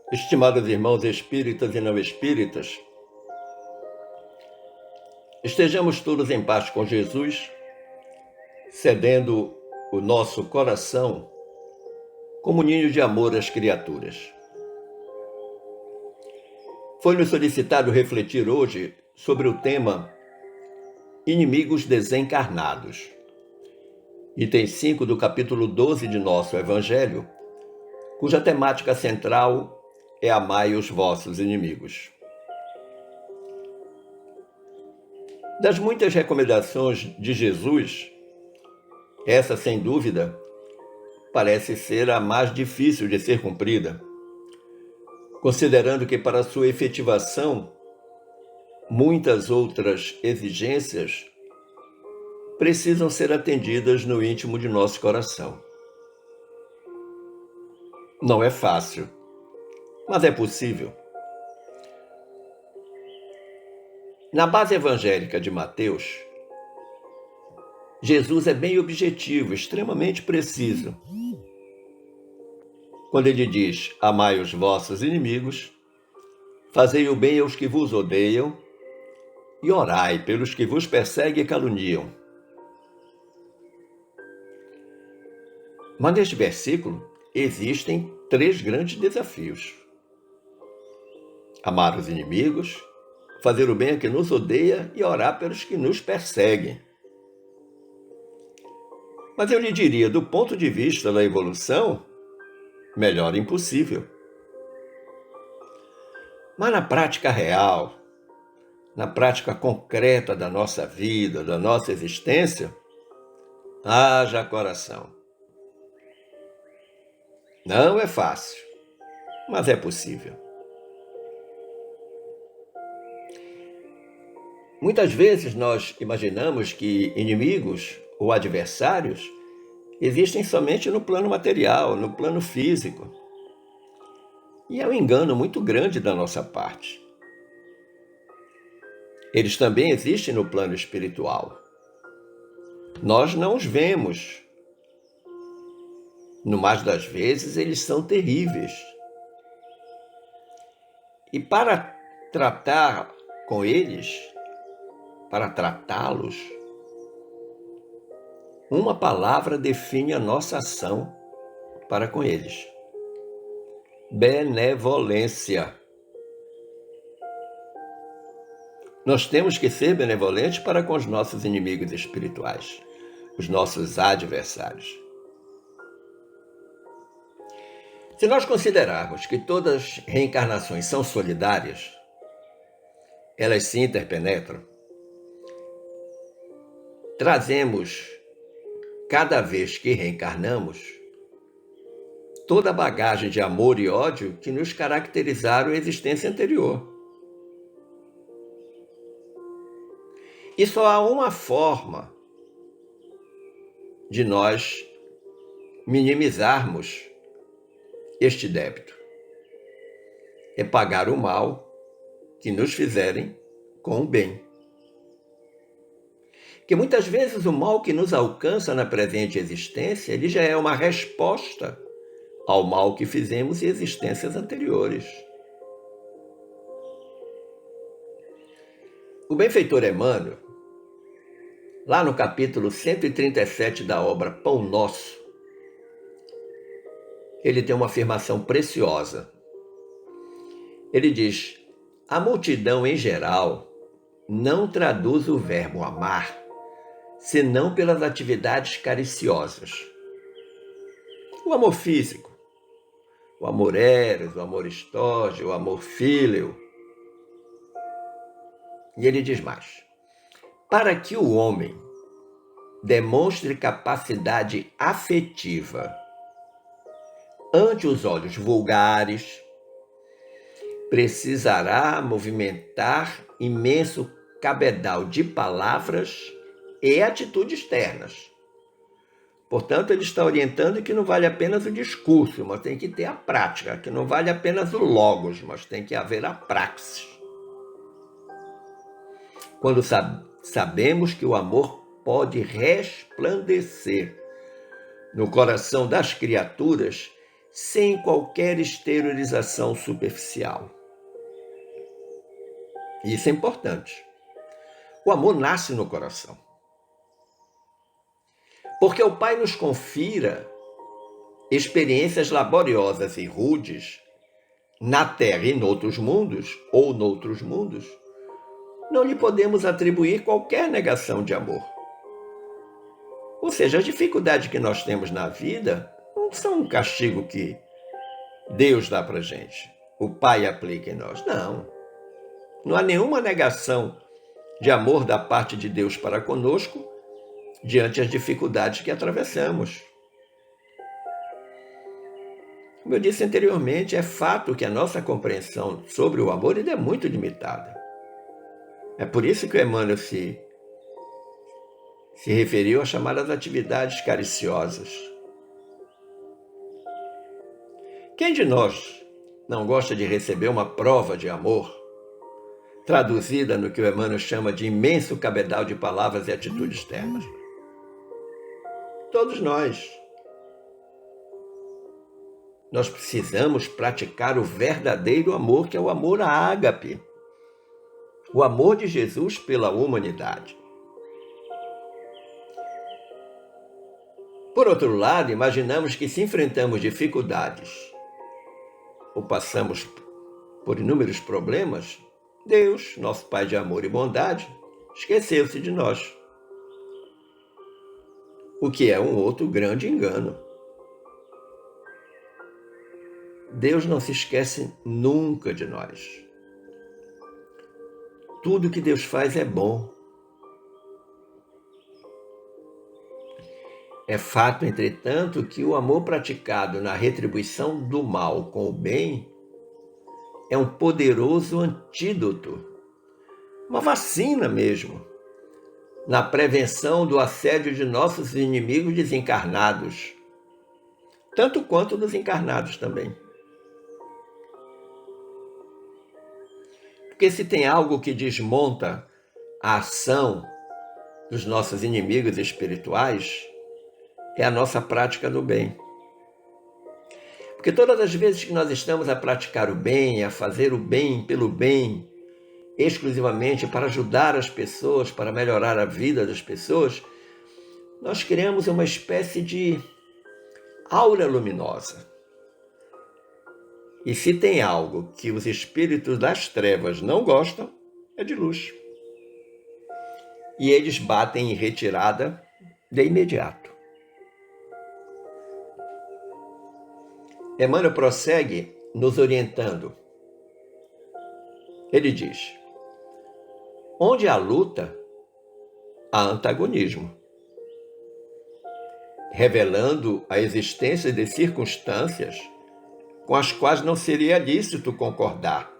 Estimados irmãos espíritas e não espíritas, estejamos todos em paz com Jesus, cedendo o nosso coração como ninho de amor às criaturas. Foi-nos solicitado refletir hoje sobre o tema Inimigos Desencarnados. Item 5 do capítulo 12 de nosso Evangelho, cuja temática central é amai os vossos inimigos. Das muitas recomendações de Jesus, essa, sem dúvida, parece ser a mais difícil de ser cumprida, considerando que para sua efetivação, muitas outras exigências precisam ser atendidas no íntimo de nosso coração. Não é fácil, mas é possível. Na base evangélica de Mateus, Jesus é bem objetivo, extremamente preciso. Quando ele diz, amai os vossos inimigos, fazei o bem aos que vos odeiam e orai pelos que vos perseguem e caluniam. Mas neste versículo existem 3 grandes desafios: amar os inimigos, fazer o bem a quem nos odeia e orar pelos que nos perseguem. Mas eu lhe diria, do ponto de vista da evolução, melhor impossível. Mas na prática real, na prática concreta da nossa vida, da nossa existência, haja coração. Não é fácil, mas é possível. Muitas vezes nós imaginamos que inimigos ou adversários existem somente no plano material, no plano físico. E é um engano muito grande da nossa parte. Eles também existem no plano espiritual. Nós não os vemos. No mais das vezes, eles são terríveis. E para tratar com eles, para tratá-los, uma palavra define a nossa ação para com eles: benevolência. Nós temos que ser benevolentes para com os nossos inimigos espirituais, os nossos adversários. Se nós considerarmos que todas as reencarnações são solidárias, elas se interpenetram, trazemos, cada vez que reencarnamos, toda a bagagem de amor e ódio que nos caracterizaram a existência anterior. E só há uma forma de nós minimizarmos este débito: é pagar o mal que nos fizerem com o bem. Que muitas vezes o mal que nos alcança na presente existência, ele já é uma resposta ao mal que fizemos em existências anteriores. O benfeitor Emmanuel, lá no capítulo 137 da obra Pão Nosso, ele tem uma afirmação preciosa. Ele diz: a multidão em geral não traduz o verbo amar senão pelas atividades cariciosas. O amor físico, o amor eros, o amor estorge, o amor fíleo. E ele diz mais: para que o homem demonstre capacidade afetiva ante os olhos vulgares, precisará movimentar imenso cabedal de palavras e atitudes externas. Portanto, ele está orientando que não vale apenas o discurso, mas tem que ter a prática, que não vale apenas o logos, mas tem que haver a praxis. Quando sabemos que o amor pode resplandecer no coração das criaturas sem qualquer exteriorização superficial. Isso é importante. O amor nasce no coração. Porque o Pai nos confira experiências laboriosas e rudes na Terra e noutros mundos, ou noutros mundos, não lhe podemos atribuir qualquer negação de amor. Ou seja, as dificuldades que nós temos na vida não são um castigo que Deus dá para a gente, o Pai aplica em nós. Não. Não há nenhuma negação de amor da parte de Deus para conosco diante das dificuldades que atravessamos. Como eu disse anteriormente, é fato que a nossa compreensão sobre o amor é muito limitada. É por isso que o Emmanuel se referiu às chamadas atividades cariciosas. Quem de nós não gosta de receber uma prova de amor, traduzida no que o Emmanuel chama de imenso cabedal de palavras e atitudes ternas? Todos nós. Nós precisamos praticar o verdadeiro amor, que é o amor ágape. O amor de Jesus pela humanidade. Por outro lado, imaginamos que se enfrentamos dificuldades ou passamos por inúmeros problemas, Deus, nosso Pai de amor e bondade, esqueceu-se de nós. O que é um outro grande engano. Deus não se esquece nunca de nós. Tudo que Deus faz é bom. É fato, entretanto, que o amor praticado na retribuição do mal com o bem é um poderoso antídoto, uma vacina mesmo, na prevenção do assédio de nossos inimigos desencarnados, tanto quanto dos encarnados também. Porque se tem algo que desmonta a ação dos nossos inimigos espirituais, é a nossa prática do bem. Porque todas as vezes que nós estamos a praticar o bem, a fazer o bem pelo bem, exclusivamente para ajudar as pessoas, para melhorar a vida das pessoas, nós criamos uma espécie de aura luminosa. E se tem algo que os espíritos das trevas não gostam, é de luz. E eles batem em retirada de imediato. Emmanuel prossegue nos orientando. Ele diz: onde há luta, há antagonismo, revelando a existência de circunstâncias com as quais não seria lícito concordar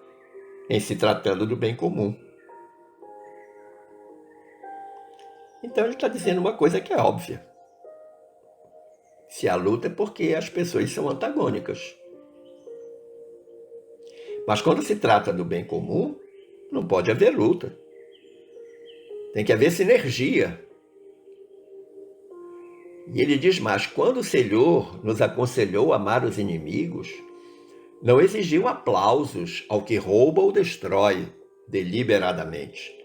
em se tratando do bem comum. Então ele está dizendo uma coisa que é óbvia. Se há luta é porque as pessoas são antagônicas. Mas quando se trata do bem comum, não pode haver luta. Tem que haver sinergia. E ele diz mais: quando o Senhor nos aconselhou a amar os inimigos, não exigiu aplausos ao que rouba ou destrói deliberadamente,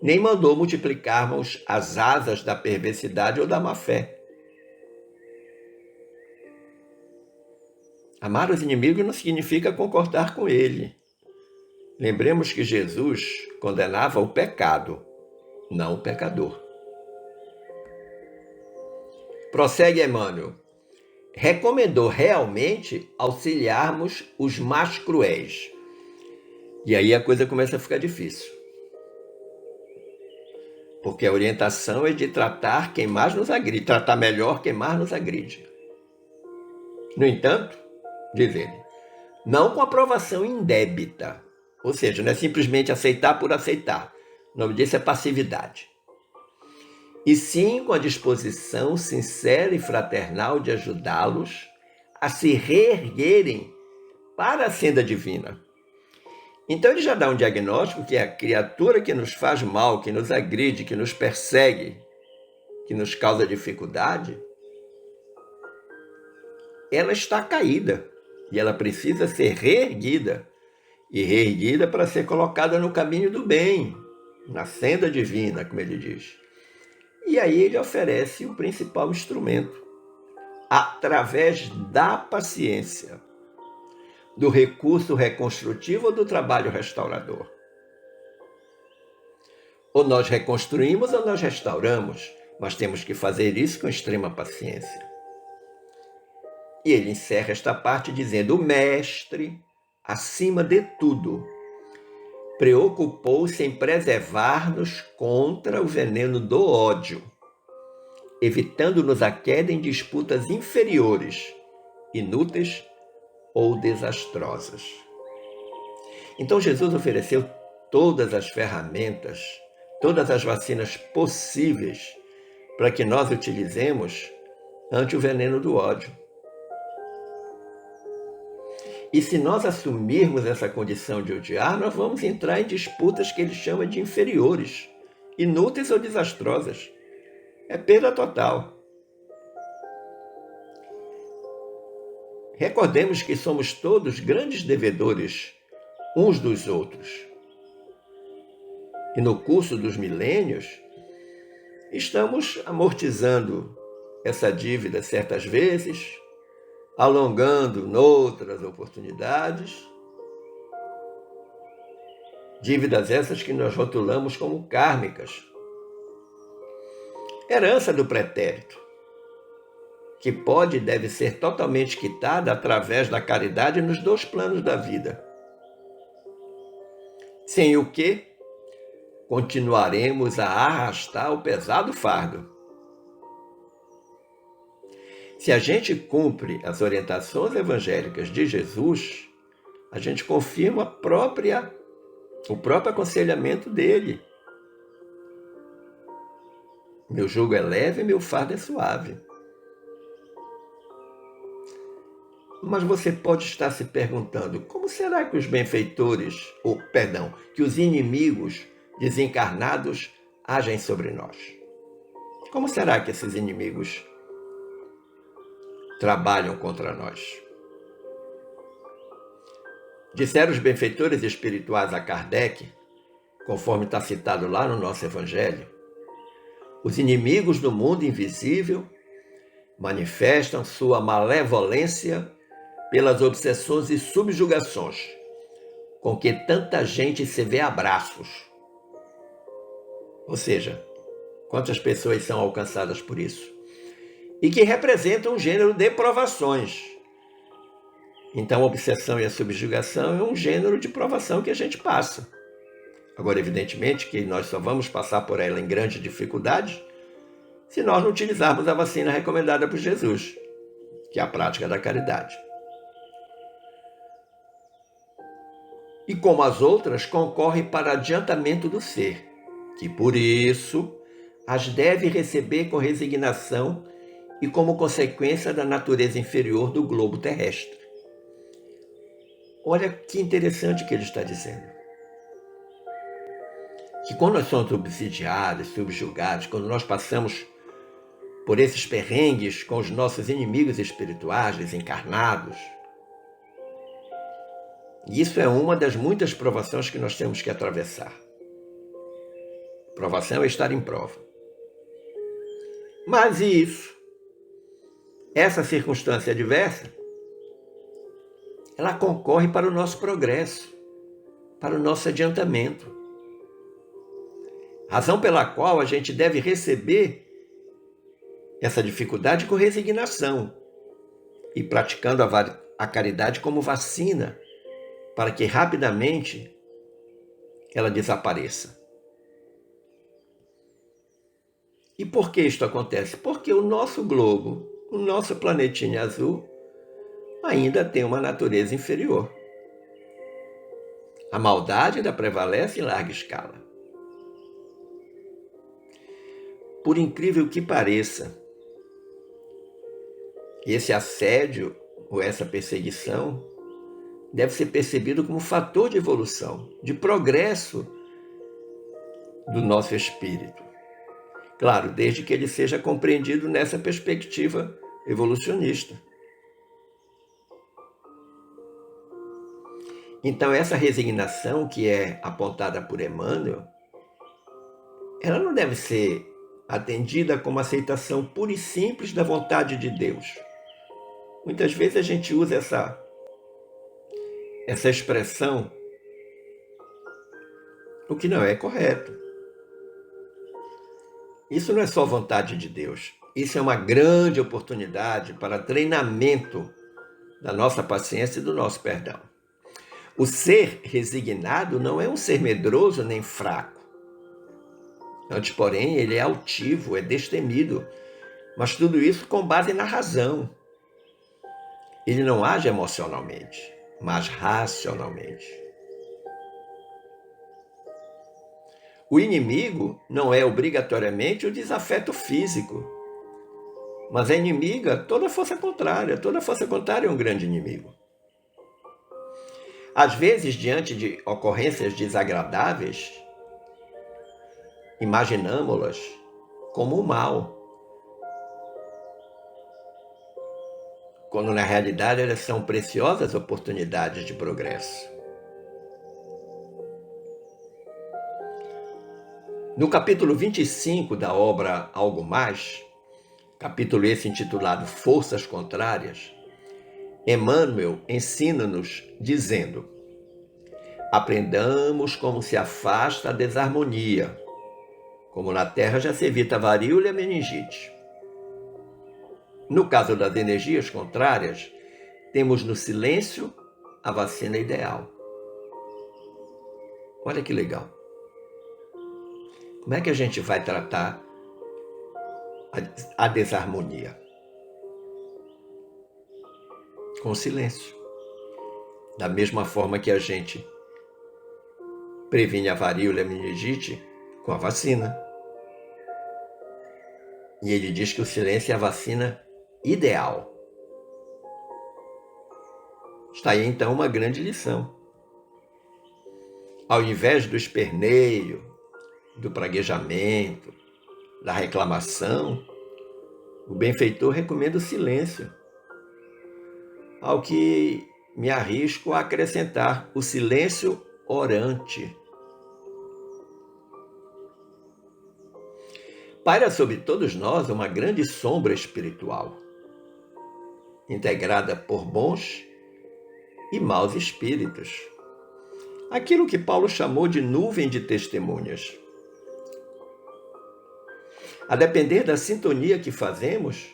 nem mandou multiplicarmos as asas da perversidade ou da má-fé. Amar os inimigos não significa concordar com ele. Lembremos que Jesus condenava o pecado, não o pecador. Prossegue Emmanuel. Recomendou realmente auxiliarmos os mais cruéis. E aí a coisa começa a ficar difícil. Porque a orientação é de tratar quem mais nos agride, tratar melhor quem mais nos agride. No entanto, diz ele, não com aprovação indébita, ou seja, não é simplesmente aceitar por aceitar. O nome disso é passividade. E sim com a disposição sincera e fraternal de ajudá-los a se reerguerem para a senda divina. Então ele já dá um diagnóstico que a criatura que nos faz mal, que nos agride, que nos persegue, que nos causa dificuldade, ela está caída. e ela precisa ser reerguida, e reerguida para ser colocada no caminho do bem, na senda divina, como ele diz. E aí ele oferece o principal instrumento, através da paciência, do recurso reconstrutivo ou do trabalho restaurador. Ou nós reconstruímos ou nós restauramos, mas temos que fazer isso com extrema paciência. E ele encerra esta parte dizendo: o mestre, acima de tudo, preocupou-se em preservar-nos contra o veneno do ódio, evitando-nos a queda em disputas inferiores, inúteis ou desastrosas. Então Jesus ofereceu todas as ferramentas, todas as vacinas possíveis para que nós utilizemos ante o veneno do ódio. E se nós assumirmos essa condição de odiar, nós vamos entrar em disputas que ele chama de inferiores, inúteis ou desastrosas. É perda total. Recordemos que somos todos grandes devedores uns dos outros. E no curso dos milênios, estamos amortizando essa dívida certas vezes, alongando noutras oportunidades. Dívidas essas que nós rotulamos como kármicas. Herança do pretérito, que pode e deve ser totalmente quitada através da caridade nos dois planos da vida. Sem o que, continuaremos a arrastar o pesado fardo. Se a gente cumpre as orientações evangélicas de Jesus, a gente confirma o próprio aconselhamento dele. Meu jugo é leve e meu fardo é suave. Mas você pode estar se perguntando, como será que os benfeitores, que os inimigos desencarnados agem sobre nós? Como será que esses inimigos trabalham contra nós? Disseram os benfeitores espirituais a Kardec, conforme está citado lá no nosso Evangelho, os inimigos do mundo invisível manifestam sua malevolência pelas obsessões e subjugações com que tanta gente se vê a braços. Ou seja, quantas pessoas são alcançadas por isso? E que representam um gênero de provações. Então, a obsessão e a subjugação é um gênero de provação que a gente passa. Agora, evidentemente, que nós só vamos passar por ela em grande dificuldade se nós não utilizarmos a vacina recomendada por Jesus, que é a prática da caridade. E como as outras, concorre para adiantamento do ser, que por isso as deve receber com resignação e como consequência da natureza inferior do globo terrestre. Olha que interessante que ele está dizendo. Que quando nós somos obsidiados, subjugados, quando nós passamos por esses perrengues com os nossos inimigos espirituais desencarnados, isso é uma das muitas provações que nós temos que atravessar. Provação é estar em prova. Mas isso, essa circunstância adversa, ela concorre para o nosso progresso, para o nosso adiantamento. Razão pela qual a gente deve receber essa dificuldade com resignação e praticando a caridade como vacina para que rapidamente ela desapareça. E por que isto acontece? Porque o nosso globo, o nosso planetinha azul, ainda tem uma natureza inferior. A maldade ainda prevalece em larga escala. Por incrível que pareça, esse assédio ou essa perseguição deve ser percebido como fator de evolução, de progresso do nosso espírito. Claro, desde que ele seja compreendido nessa perspectiva evolucionista. Então, essa resignação que é apontada por Emmanuel, ela não deve ser atendida como aceitação pura e simples da vontade de Deus. Muitas vezes a gente usa essa expressão, o que não é correto. Isso não é só vontade de Deus. Isso é uma grande oportunidade para treinamento da nossa paciência e do nosso perdão. O ser resignado não é um ser medroso nem fraco. Antes, porém, ele é altivo, é destemido, mas tudo isso com base na razão. Ele não age emocionalmente, mas racionalmente. O inimigo não é obrigatoriamente o desafeto físico, mas é inimiga toda força contrária. Toda força contrária é um grande inimigo. Às vezes, diante de ocorrências desagradáveis, imaginamos-las como o mal, quando na realidade elas são preciosas oportunidades de progresso. No capítulo 25 da obra Algo Mais, capítulo esse intitulado Forças Contrárias, Emmanuel ensina-nos dizendo: aprendamos como se afasta a desarmonia, como na Terra já se evita a varíola e a meningite. No caso das energias contrárias, temos no silêncio a vacina ideal. Olha que legal. Como é que a gente vai tratar a desarmonia? Com silêncio. Da mesma forma que a gente previne a varíola e a meningite com a vacina. E ele diz que o silêncio é a vacina ideal. Está aí então uma grande lição. Ao invés do esperneio, do praguejamento, da reclamação, o benfeitor recomenda o silêncio, ao que me arrisco a acrescentar o silêncio orante. Paira sobre todos nós uma grande sombra espiritual, integrada por bons e maus espíritos. Aquilo que Paulo chamou de nuvem de testemunhas. A depender da sintonia que fazemos,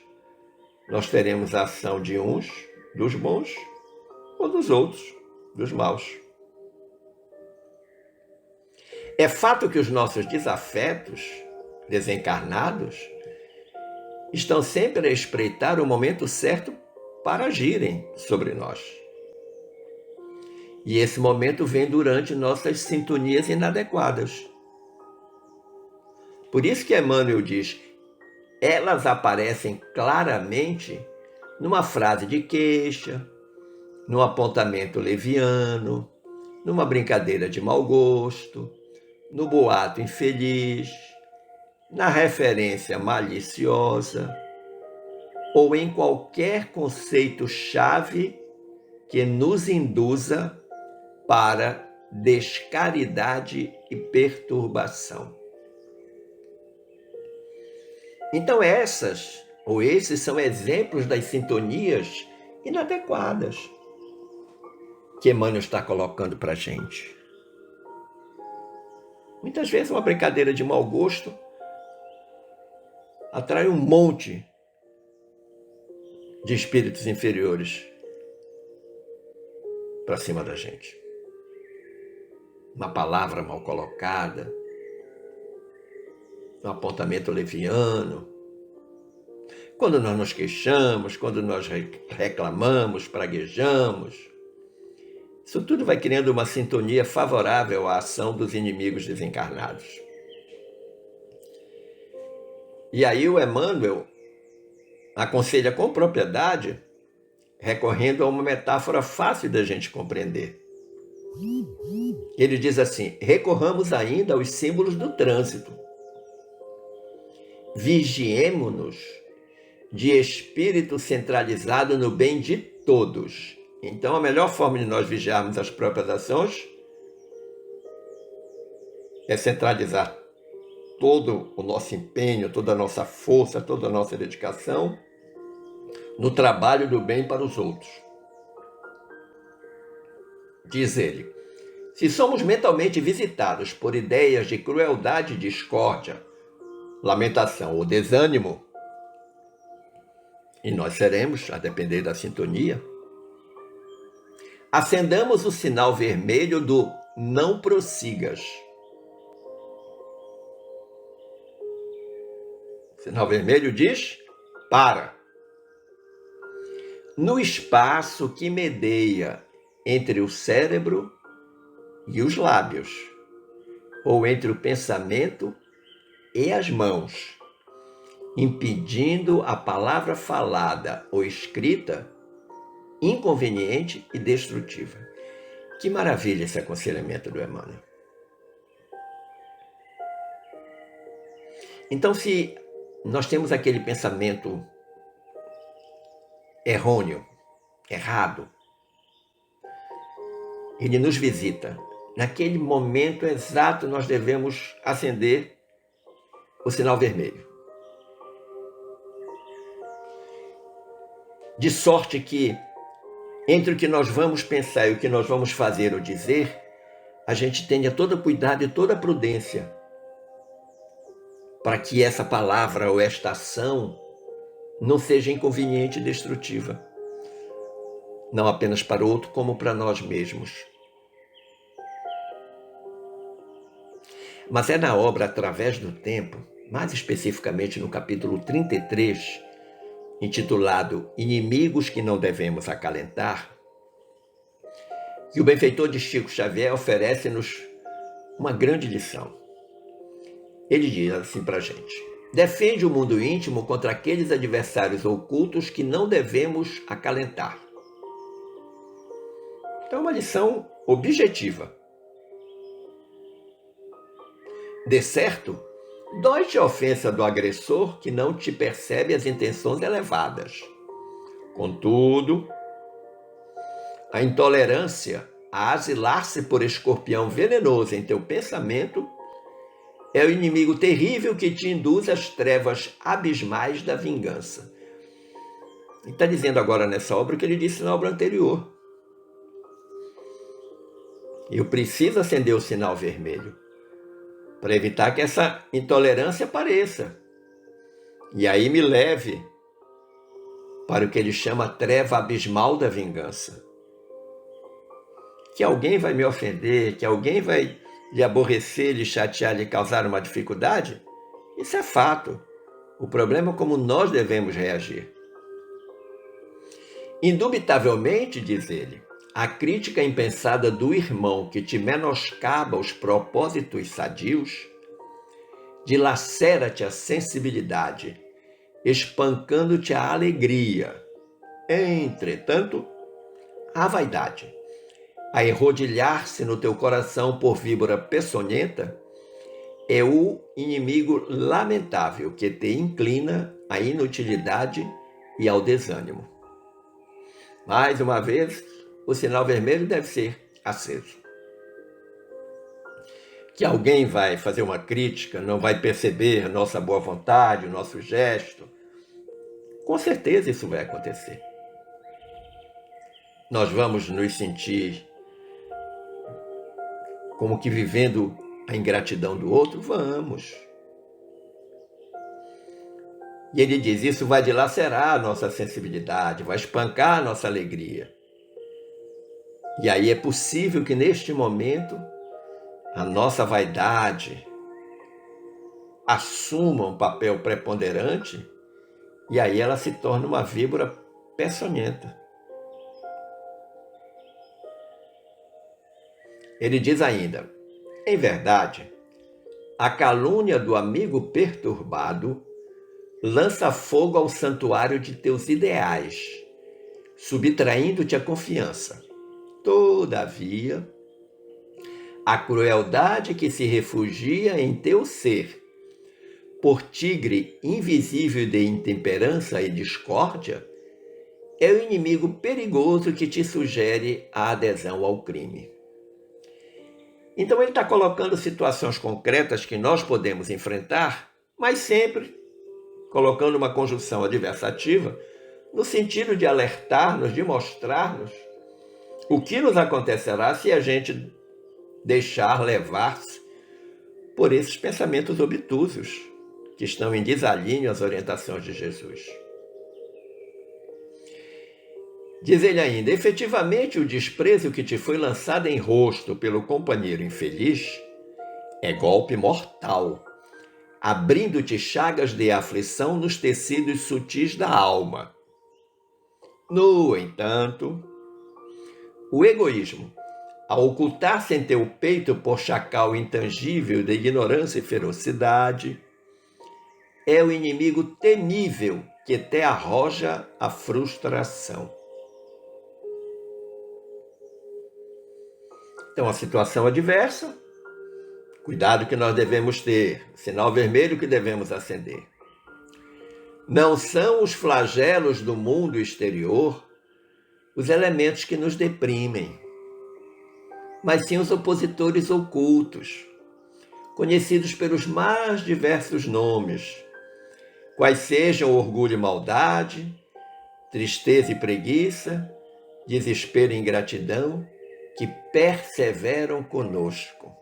nós teremos a ação de uns, dos bons, ou dos outros, dos maus. É fato que os nossos desafetos, desencarnados, estão sempre a espreitar o momento certo para agirem sobre nós. E esse momento vem durante nossas sintonias inadequadas. Por isso que Emmanuel diz, elas aparecem claramente numa frase de queixa, num apontamento leviano, numa brincadeira de mau gosto, no boato infeliz, na referência maliciosa ou em qualquer conceito-chave que nos induza para descaridade e perturbação. Então essas ou esses são exemplos das sintonias inadequadas que Emmanuel está colocando para a gente. Muitas vezes uma brincadeira de mau gosto atrai um monte de espíritos inferiores para cima da gente. Uma palavra mal colocada, um apontamento leviano. Quando nós nos queixamos, quando nós reclamamos, praguejamos, isso tudo vai criando uma sintonia favorável à ação dos inimigos desencarnados. E aí o Emmanuel aconselha com propriedade, recorrendo a uma metáfora fácil da gente compreender. Ele diz assim, recorramos ainda aos símbolos do trânsito. Vigiemo-nos de espírito centralizado no bem de todos Então, a melhor forma de nós vigiarmos as próprias ações é centralizar todo o nosso empenho, toda a nossa força, toda a nossa dedicação no trabalho do bem para os outros. Diz ele: se somos mentalmente visitados por ideias de crueldade e discórdia, lamentação ou desânimo, e nós seremos, a depender da sintonia, acendamos o sinal vermelho do não prossigas. O sinal vermelho diz: para. No espaço que medeia entre o cérebro e os lábios, ou entre o pensamento e as mãos, impedindo a palavra falada ou escrita, inconveniente e destrutiva. Que maravilha esse aconselhamento do Emmanuel. Então, se nós temos aquele pensamento errôneo, errado, ele nos visita. Naquele momento exato, nós devemos acender o sinal vermelho. De sorte que, entre o que nós vamos pensar e o que nós vamos fazer ou dizer, a gente tenha todo cuidado e toda prudência para que essa palavra ou esta ação não seja inconveniente e destrutiva, não apenas para o outro, como para nós mesmos. Mas é na obra Através do Tempo, mais especificamente no capítulo 33, intitulado Inimigos que não devemos acalentar, que o benfeitor de Chico Xavier oferece-nos uma grande lição. Ele diz assim para a gente: defende o mundo íntimo contra aqueles adversários ocultos que não devemos acalentar. Então é uma lição objetiva. De certo, dói-te a ofensa do agressor que não te percebe as intenções elevadas. Contudo, a intolerância a asilar-se por escorpião venenoso em teu pensamento é o inimigo terrível que te induz às trevas abismais da vingança. Ele está dizendo agora nessa obra o que ele disse na obra anterior. Eu preciso acender o sinal vermelho para evitar que essa intolerância apareça. E aí me leve para o que ele chama a treva abismal da vingança. Que alguém vai me ofender, que alguém vai lhe aborrecer, lhe chatear, lhe causar uma dificuldade, isso é fato. O problema é como nós devemos reagir. Indubitavelmente, diz ele, a crítica impensada do irmão que te menoscaba os propósitos sadios dilacera-te a sensibilidade, espancando-te a alegria. Entretanto, a vaidade, a enrodilhar-se no teu coração por víbora peçonhenta, é o inimigo lamentável que te inclina à inutilidade e ao desânimo. Mais uma vez, o sinal vermelho deve ser aceso. Que alguém vai fazer uma crítica, não vai perceber nossa boa vontade, o nosso gesto. Com certeza isso vai acontecer. Nós vamos nos sentir como que vivendo a ingratidão do outro? Vamos. E ele diz, isso vai dilacerar a nossa sensibilidade, vai espancar a nossa alegria. E aí é possível que neste momento a nossa vaidade assuma um papel preponderante e aí ela se torna uma víbora peçonhenta. Ele diz ainda, em verdade, a calúnia do amigo perturbado lança fogo ao santuário de teus ideais, subtraindo-te a confiança. Todavia, a crueldade que se refugia em teu ser, por tigre invisível de intemperança e discórdia, é o inimigo perigoso que te sugere a adesão ao crime. Então ele está colocando situações concretas que nós podemos enfrentar, mas sempre colocando uma conjunção adversativa, no sentido de alertar-nos, de mostrar-nos o que nos acontecerá se a gente deixar levar-se por esses pensamentos obtusos que estão em desalinho às orientações de Jesus. Diz ele ainda: efetivamente o desprezo que te foi lançado em rosto pelo companheiro infeliz é golpe mortal, abrindo-te chagas de aflição nos tecidos sutis da alma. No entanto, o egoísmo, ao ocultar-se em teu peito por chacal intangível de ignorância e ferocidade, é o inimigo temível que te arroja a frustração. Então, a situação adversa, cuidado que nós devemos ter, sinal vermelho que devemos acender. Não são os flagelos do mundo exterior os elementos que nos deprimem, mas sim os opositores ocultos, conhecidos pelos mais diversos nomes, quais sejam orgulho e maldade, tristeza e preguiça, desespero e ingratidão, que perseveram conosco.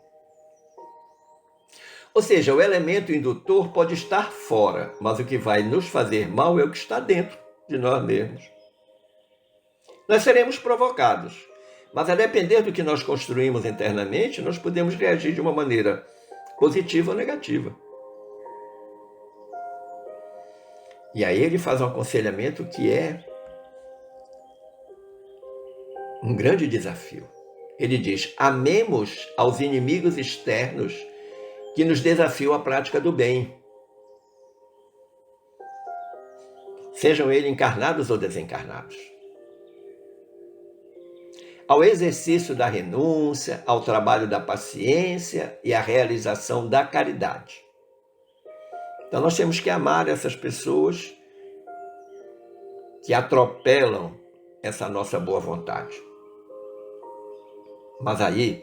Ou seja, o elemento indutor pode estar fora, mas o que vai nos fazer mal é o que está dentro de nós mesmos. Nós seremos provocados, mas a depender do que nós construímos internamente, nós podemos reagir de uma maneira positiva ou negativa. E aí ele faz um aconselhamento que é um grande desafio. Ele diz: amemos aos inimigos externos que nos desafiam à prática do bem, sejam eles encarnados ou desencarnados. Ao exercício da renúncia, ao trabalho da paciência e à realização da caridade. Então nós temos que amar essas pessoas que atropelam essa nossa boa vontade. Mas aí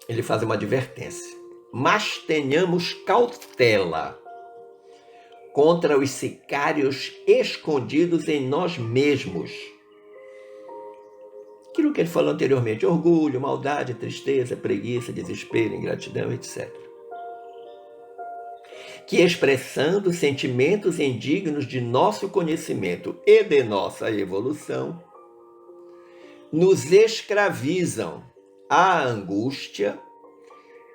ele faz uma advertência: mas tenhamos cautela contra os sicários escondidos em nós mesmos. Aquilo que ele falou anteriormente: orgulho, maldade, tristeza, preguiça, desespero, ingratidão, etc. Que, expressando sentimentos indignos de nosso conhecimento e de nossa evolução, nos escravizam à angústia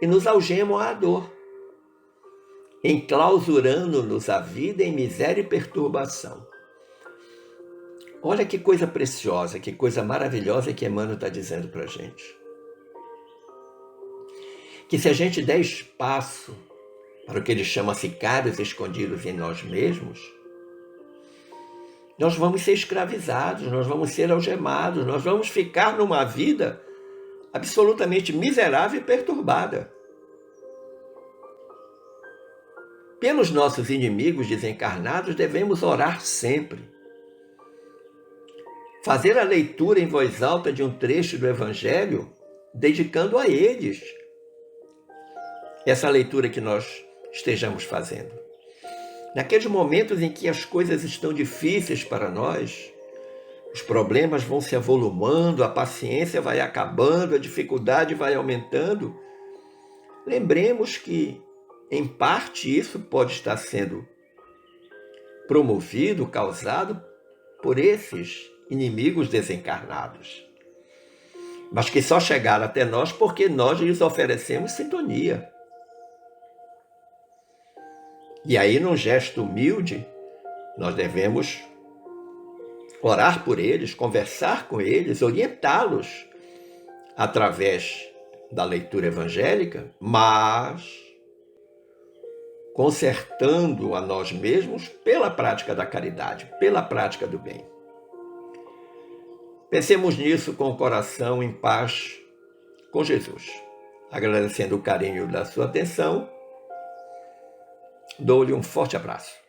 e nos algemam à dor, enclausurando-nos a vida em miséria e perturbação. Olha que coisa preciosa, que coisa maravilhosa que Emmanuel está dizendo para a gente. Que se a gente der espaço para o que ele chama sicários escondidos em nós mesmos, nós vamos ser escravizados, nós vamos ser algemados, nós vamos ficar numa vida absolutamente miserável e perturbada. Pelos nossos inimigos desencarnados, devemos orar sempre. Fazer a leitura em voz alta de um trecho do Evangelho, dedicando a eles essa leitura que nós estejamos fazendo. Naqueles momentos em que as coisas estão difíceis para nós, os problemas vão se avolumando, a paciência vai acabando, a dificuldade vai aumentando, lembremos que, em parte, isso pode estar sendo promovido, causado por esses inimigos desencarnados, mas que só chegaram até nós porque nós lhes oferecemos sintonia. E aí, num gesto humilde, nós devemos orar por eles, conversar com eles, orientá-los através da leitura evangélica, mas consertando a nós mesmos pela prática da caridade, pela prática do bem. Pensemos nisso com o coração em paz com Jesus. Agradecendo o carinho da sua atenção, dou-lhe um forte abraço.